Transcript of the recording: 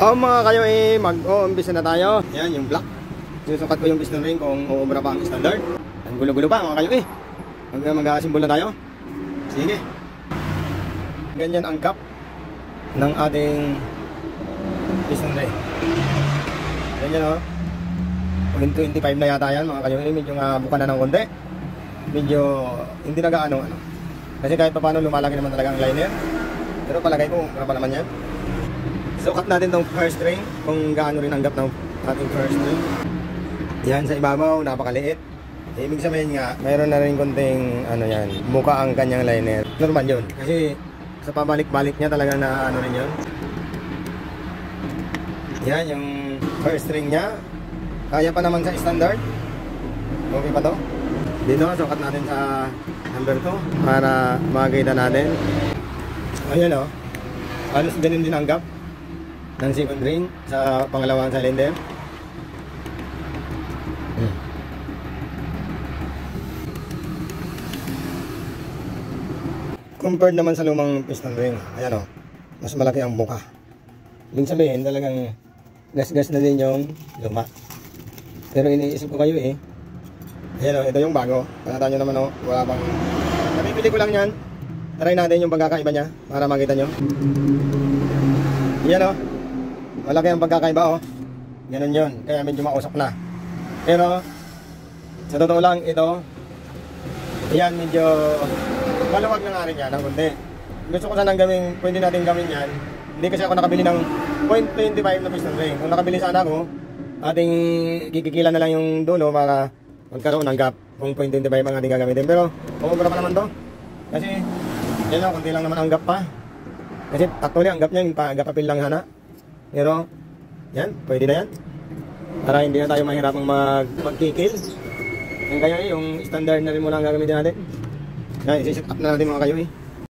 Mga kayo mag-uumpisa na tayo. Yan yung block. Sinusukat ko yung piston ring kung uubra pa ang standard. Ang gulo-gulo pa mga kayo mag-asimbol na tayo. Sige. Ganyan ang cap ng ating piston ring. Ganyan 0.25 na yata yan mga kayo. Medyo buka na ng konti. Medyo hindi na gaano Kasi kahit pa paano lumalaki naman talaga ang liner. Pero palagay ko pa naman yan. Sukat natin tong first ring kung gaano rin ang gap ng ating first ring. Yan sa ibabaw, napakaliit. Ibig sabihin nga, mayroon na rin konting yan, muka ang kanyang liner. Normal yun. Kasi sa pabalik-balik niya talaga na rin yun. Yan yung first ring niya. Kaya pa naman sa standard. Okay pa to. Dito, sukat natin sa number 2 para makikita natin. Ayan halos ganun din ang gap ng second ring sa pangalawang cylinder. Compared naman sa lumang piston ring, ayan mas malaki ang buka. Ibig sabihin talagang gas-gas na din yung luma. Pero iniisip ko kayo ayan ito yung bago. Pakita nyo naman wala bang nabibili ko lang yan. Try natin yung pagkakaiba niya para makita nyo. Yan malaki ang pagkakaiba ganun yun, kaya medyo mausok na. Pero sa totoo lang ito, yan medyo maluwag na nga rin yan ng konti. Gusto ko sanang pwede natin gawin yan. Hindi kasi ako nakabili ng 0.25 na piston ring. Kung nakabili sana ako, ating kikikilan na lang yung dulo para magkaroon ng gap kung 0.25 ang ating gagamitin. Pero umubra pa naman to kasi yan konti lang naman ang gap pa. Kasi actually ang gap niya yung gapapil lang hana. Pero yan, pwede na yan. Para hindi na tayo mahirapang magkikil. Yan kayo yung standard na rin muna ang gagamitin natin. Yan, isi-set up na natin mga kayo